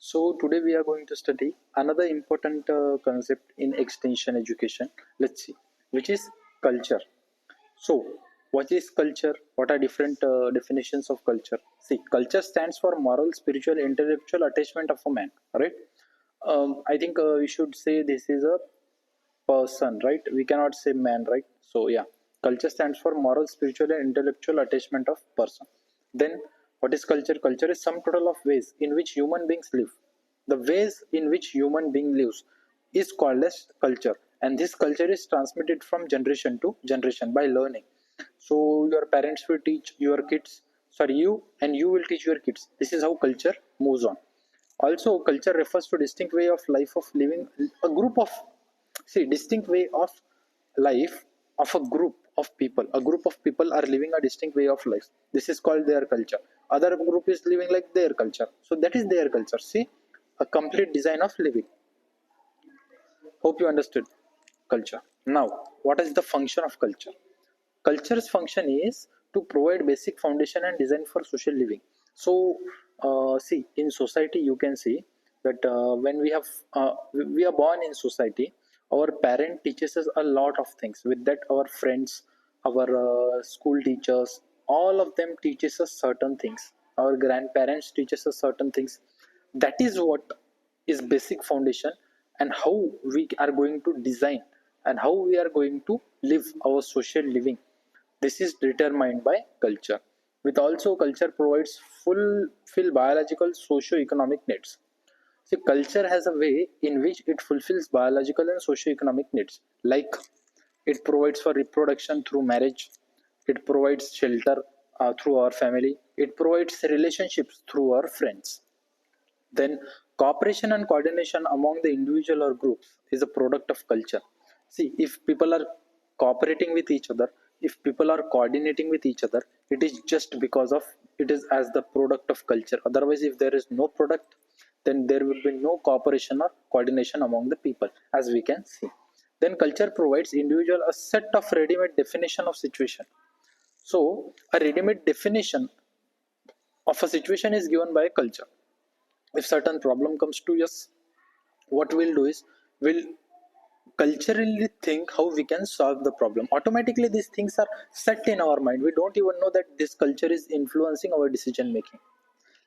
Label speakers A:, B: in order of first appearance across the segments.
A: So today we are going to study another important concept in extension education. Let's see, which is culture. So what is culture? What are different definitions of culture? See, culture stands for moral, spiritual, intellectual attachment of a man, right? I think we should say this is a person, right? We cannot say man, right? So yeah, culture stands for moral, spiritual, and intellectual attachment of person. Then what is culture? Culture is sum total of ways in which human beings live. The ways in which human being lives is called as culture, and this culture is transmitted from generation to generation by learning. So your parents will teach your kids, sorry, you, and you will teach your kids. This is how culture moves on. Also, culture refers to distinct way of life of living a group of, see, distinct way of life of a group of people. A group of people are living a distinct way of life. This is called their culture. Other group is living like their culture. So that is their culture. See, a complete design of living. Hope you understood culture. Now, what is the function of culture? Culture's function is to provide basic foundation and design for social living. So see, in society you can see that when we are born in society, our parent teaches us a lot of things. With that, our friends, our school teachers, all of them teaches us certain things. Our grandparents teaches us certain things. That is what is basic foundation, and how we are going to design and how we are going to live our social living. This is determined by culture. With also, culture provides fulfill biological socio-economic needs. See, culture has a way in which it fulfills biological and socio-economic needs. Like, it provides for reproduction through marriage, it provides shelter through our family, it provides relationships through our friends. Then cooperation and coordination among the individual or groups is a product of culture. See, if people are cooperating with each other, if people are coordinating with each other, it is just because of, it is as the product of culture. Otherwise, if there is no product, then there will be no cooperation or coordination among the people, as we can see. Then culture provides individual a set of ready-made definition of situation. So a ready-made definition of a situation is given by culture. If certain problem comes to us, what we'll do is we'll culturally think how we can solve the problem. Automatically these things are set in our mind. We don't even know that this culture is influencing our decision making.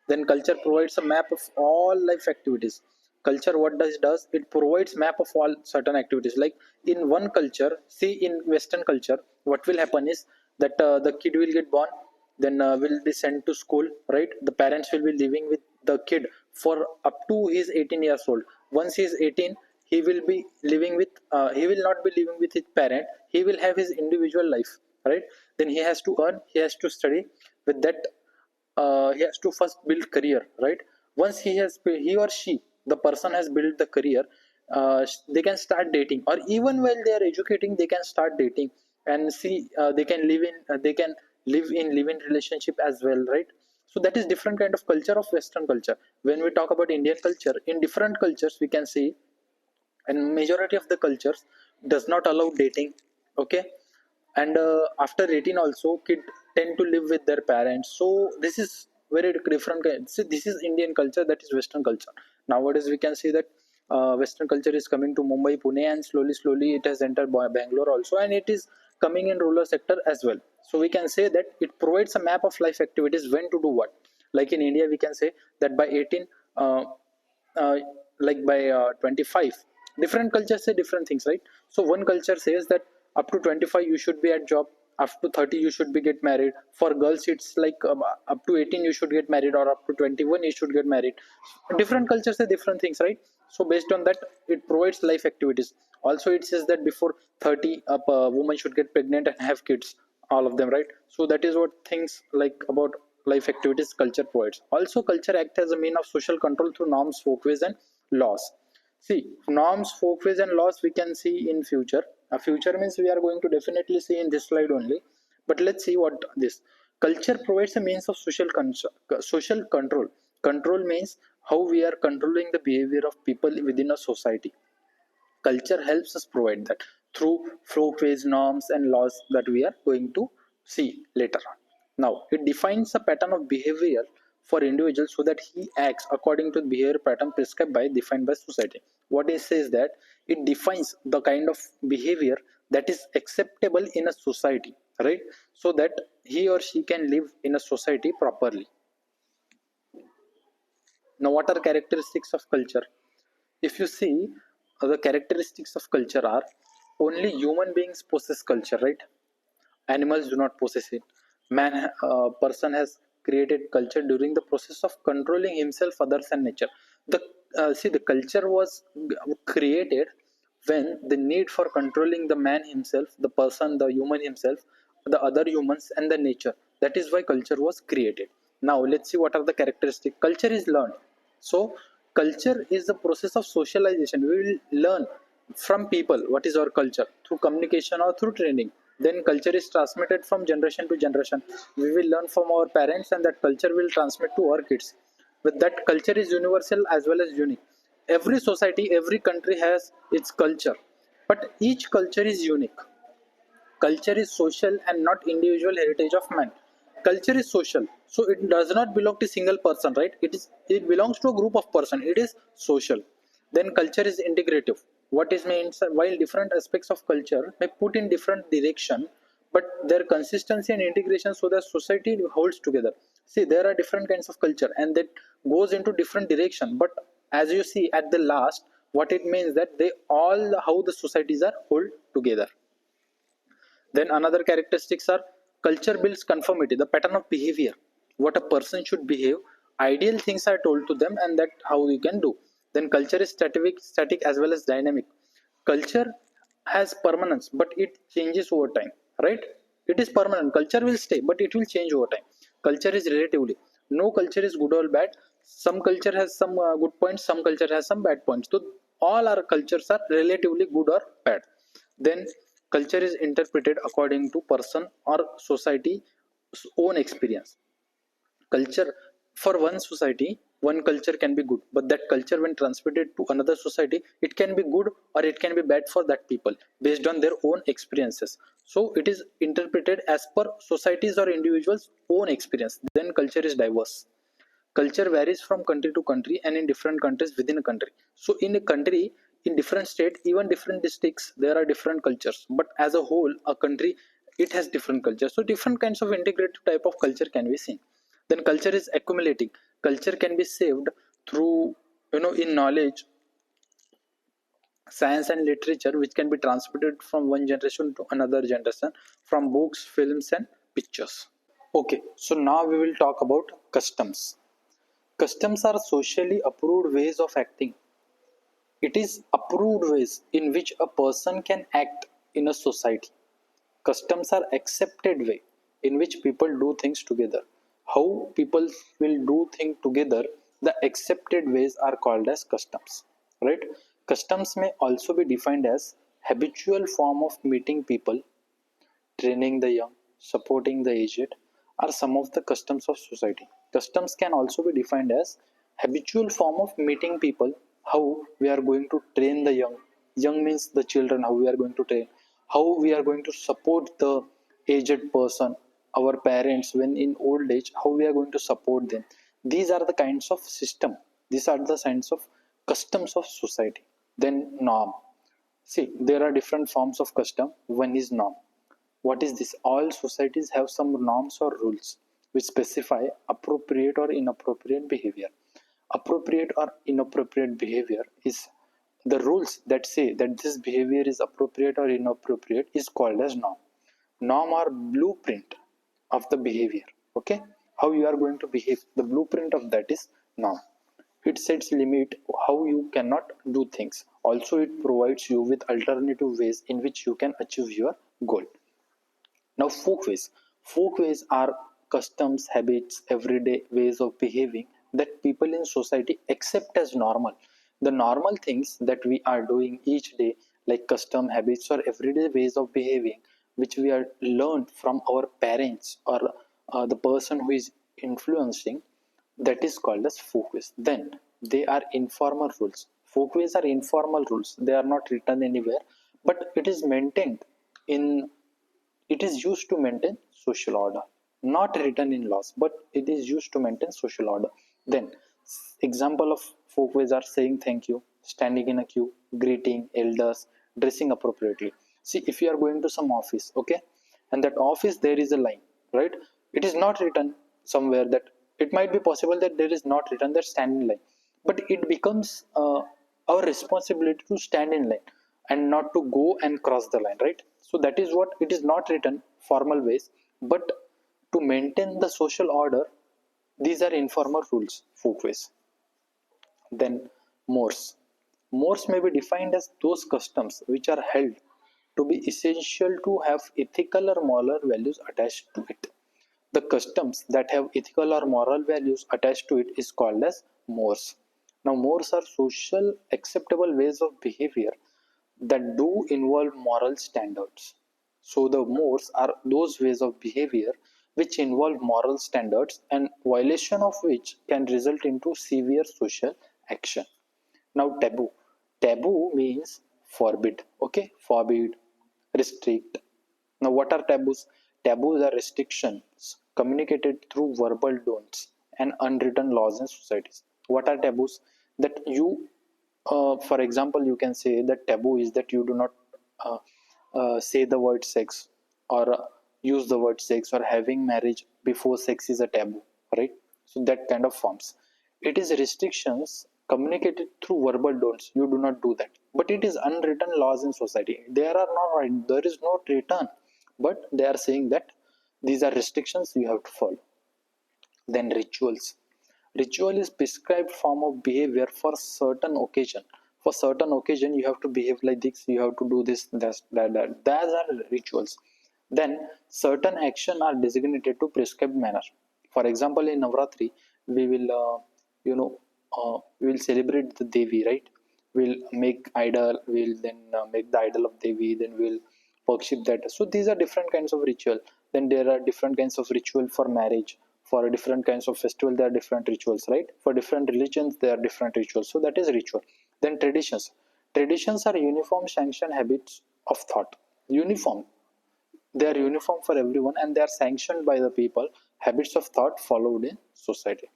A: Then culture provides a map of all life activities. Culture, what does it provides map of all certain activities. Like in one culture, see, in western culture, what will happen is that the kid will get born, then will be sent to school, right? The parents will be living with the kid for up to his 18 years old. Once he is 18, he will be living with he will not be living with his parent. He will have his individual life, right? Then he has to earn, he has to study. With that, he has to first build career, right? Once he or she, the person has built the career, they can start dating, or even while they are educating they can start dating. And see, they can live in relationship as well, right? So that is different kind of culture of western culture. When we talk about Indian culture, in different cultures we can see, and majority of the cultures does not allow dating. Okay. And after 18 also, kid tend to live with their parents. So this is very different see, this is Indian culture, that is western culture. Nowadays we can see that western culture is coming to Mumbai, Pune, and slowly it has entered Bangalore also, and it is coming in rural sector as well. So we can say that it provides a map of life activities when to do what. Like in India we can say that by 18, uh, like by 25, different cultures say different things, right? So one culture says that up to 25 you should be at job, up to 30 you should be get married. For girls it's like up to 18 you should get married, or up to 21 you should get married. Different cultures say different things, right? So based on that, it provides life activities. Also it says that before 30 a woman should get pregnant and have kids, all of them, right? So that is what things like about life activities culture provides. Also culture acts as a mean of social control through norms, folkways, and laws. See, norms, folkways, and laws we can see in future. A future means we are going to definitely see in this slide only. But let's see what this culture provides a means of social control. Control means how we are controlling the behavior of people within a society. Culture helps us provide that through folkways, norms, and laws that we are going to see later on. Now, it defines a pattern of behavior for individual so that he acts according to the behavior pattern prescribed by defined by society. What it says that it defines the kind of behavior that is acceptable in a society, right? So that he or she can live in a society properly. Now, what are characteristics of culture? If you see, the characteristics of culture are only human beings possess culture, right? Animals do not possess it. Man, person has created culture during the process of controlling himself, others, and nature. The see, the culture was created when the need for controlling the man himself, the person, the human himself, the other humans, and the nature. That is why culture was created. Now, let's see what are the characteristics. Culture is learned. So, culture is the process of socialization. We will learn from people what is our culture through communication or through training. Then culture is transmitted from generation to generation. We will learn from our parents, and that culture will transmit to our kids. But that culture is universal as well as unique. Every society, every country has its culture, but each culture is unique. Culture is social and not individual heritage of man. Culture is social, so it does not belong to single person, right? It belongs to a group of person. It is social. Then culture is integrative. What is means, while different aspects of culture may put in different direction, but their consistency and integration so that society holds together. See, there are different kinds of culture and that goes into different direction, but as you see at the last, what it means that they all how the societies are hold together. Then another characteristics are culture builds conformity, the pattern of behavior, what a person should behave. Ideal things are told to them, and that how we can do. Then culture is static as well as dynamic. Culture has permanence, but it changes over time, right? It is permanent. Culture will stay, but it will change over time. Culture is relatively. No culture is good or bad. Some culture has some good points, some culture has some bad points. So all our cultures are relatively good or bad. Then culture is interpreted according to person or society's own experience. Culture for one society, one culture can be good, but that culture when transmitted to another society, it can be good or it can be bad for that people based on their own experiences. So it is interpreted as per societies or individuals own experience. Then culture is diverse. Culture varies from country to country and in different countries within a country. So in a country, in different state, even different districts, there are different cultures, but as a whole a country, it has different cultures. So different kinds of integrated type of culture can be seen. Then culture is accumulating. Culture can be saved through, in knowledge, science, and literature, which can be transmitted from one generation to another generation, from books, films, and pictures. Okay, so now we will talk about customs. Customs are socially approved ways of acting. It is approved ways in which a person can act in a society. Customs are accepted way in which people do things together. How people will do things together, the accepted ways are called as customs. Right? Customs may also be defined as habitual form of meeting people, training the young, supporting the aged are some of the customs of society. Customs can also be defined as habitual form of meeting people, how we are going to train the young. Young means the children, how we are going to train, how we are going to support the aged person, our parents when in old age, how we are going to support them. These are the kinds of system. These are the kinds of customs of society. Then norm. See, there are different forms of custom. One is norm. What is this? All societies have some norms or rules which specify appropriate or inappropriate behavior. Appropriate or inappropriate behavior is the rules that say that this behavior is appropriate or inappropriate is called as norm. Norm or blueprint of the behavior. Okay, how you are going to behave. The blueprint of that is norm. It sets limit how you cannot do things. Also, it provides you with alternative ways in which you can achieve your goal. Now, folkways. Folkways are customs, habits, everyday ways of behaving that people in society accept as normal. The normal things that we are doing each day, like custom, habits, or everyday ways of behaving, which we are learned from our parents or the person who is influencing, that is called as folkways. Then they are informal rules. Folkways are informal rules. They are not written anywhere, but it is maintained in it is used to maintain social order. not written in laws, but it is used to maintain social order. Then example of folk ways are saying thank you, standing in a queue, greeting elders, dressing appropriately. See, if you are going to some office, okay, and that office there is a line, right? It is not written somewhere that, it might be possible that there is not written that stand in line, but it becomes our responsibility to stand in line and not to go and cross the line, right? So that is what it is not written formal ways, but to maintain the social order, these are informal rules, folkways. Then mores. Mores may be defined as those customs which are held to be essential to have ethical or moral values attached to it. The customs that have ethical or moral values attached to it is called as mores. Now, mores are social acceptable ways of behavior that do involve moral standards. So, the mores are those ways of behavior which involve moral standards and violation of which can result into severe social action. Now, taboo. Taboo means forbid. Okay, forbid, restrict. Now, what are taboos? Taboos are restrictions communicated through verbal don'ts and unwritten laws in societies. What are taboos? That you, for example, you can say that taboo is that you do not uh, say the word sex, or use the word sex, or having marriage before sex is a taboo, right? So that kind of forms. It is restrictions communicated through verbal don'ts. You do not do that, but it is unwritten laws in society. There are not, there is no written, but they are saying that these are restrictions you have to follow. Then rituals. Ritual is prescribed form of behavior for certain occasion. For certain occasion, you have to behave like this. You have to do this, that. Those are rituals. Then certain action are designated to prescribed manner. For example, in Navratri, we will, we will celebrate the Devi, right? We'll make idol. We'll then make the idol of Devi. Then we'll worship that. So these are different kinds of ritual. Then there are different kinds of ritual for marriage. For different kinds of festival, there are different rituals, right? For different religions, there are different rituals. So that is ritual. Then traditions. Traditions are uniform sanctioned habits of thought. Uniform. They are uniform for everyone and they are sanctioned by the people. Habits of thought followed in society.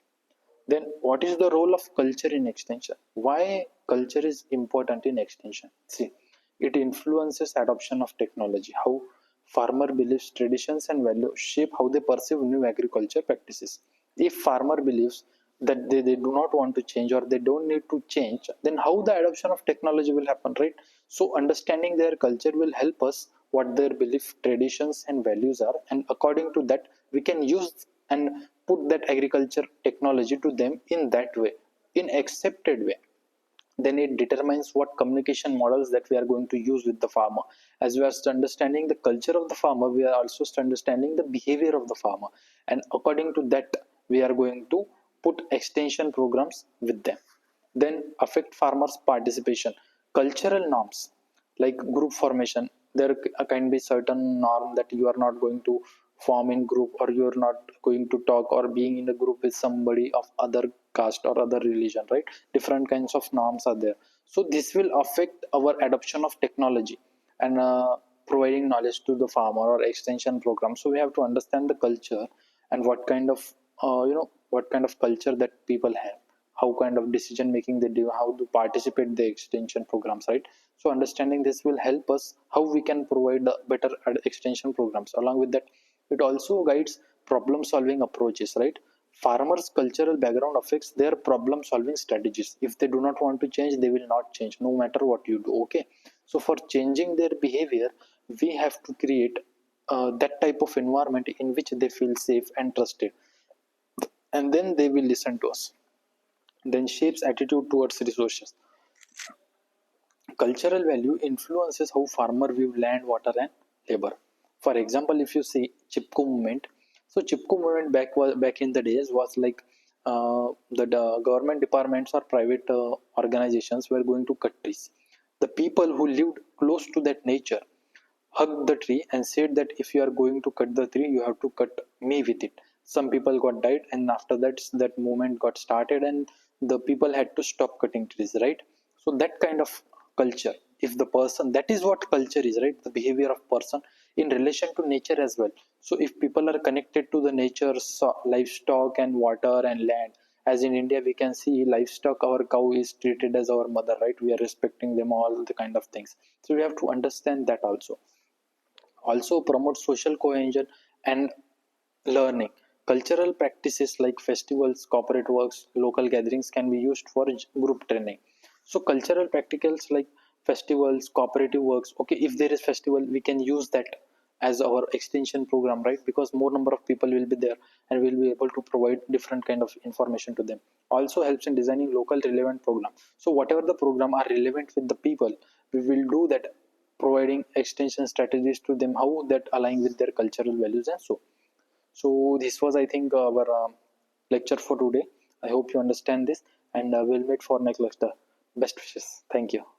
A: Then, what is the role of culture in extension? Why culture is important in extension? See, it influences adoption of technology, how farmer beliefs, traditions, and values shape how they perceive new agriculture practices. If farmer believes that they do not want to change or they don't need to change, then how the adoption of technology will happen, right? So, understanding their culture will help us what their belief, traditions, and values are, and according to that, we can use and put that agriculture technology to them in that way, in accepted way. Then it determines what communication models that we are going to use with the farmer. As we are understanding the culture of the farmer, we are also understanding the behavior of the farmer, and according to that we are going to put extension programs with them. Then affect farmers participation. Cultural norms like group formation, there can be certain norm that you are not going to form in group, or you are not going to talk or being in a group with somebody of other caste or other religion, right? Different kinds of norms are there. So this will affect our adoption of technology and providing knowledge to the farmer or extension program. So we have to understand the culture and what kind of what kind of culture that people have, how kind of decision making they do, how to participate the extension programs, right? So understanding this will help us how we can provide better extension programs. Along with that, it also guides problem solving approaches, right? Farmers cultural background affects their problem solving strategies. If they do not want to change, they will not change no matter what you do, okay? So for changing their behavior, we have to create that type of environment in which they feel safe and trusted, and then they will listen to us. Then shapes attitude towards resources. Cultural value influences how farmer view land, water, and labor. For example, if you see Chipko movement, so Chipko movement back in the days was like the government departments or private organizations were going to cut trees. The people who lived close to that nature hugged the tree and said that if you are going to cut the tree, you have to cut me with it. Some people got died, and after that, that movement got started, and the people had to stop cutting trees, right? So that kind of culture, if the person, that is what culture is, right? The behavior of person. in relation to nature as well. So if people are connected to the nature, so livestock and water and land, as in India we can see livestock, our cow is treated as our mother, right? We are respecting them, all the kind of things. So we have to understand that also. Also promote social cohesion and learning. Cultural practices like festivals, corporate works, local gatherings can be used for group training. So cultural practicals like festivals, cooperative works. Okay, if there is festival, we can use that as our extension program, right? Because more number of people will be there and we'll be able to provide different kind of information to them. Also helps in designing local relevant program. So whatever the program are relevant with the people, we will do that, providing extension strategies to them, how that align with their cultural values and so this was, I think, our lecture for today. I hope you understand this, and we'll meet for next lecture. Best wishes. Thank you.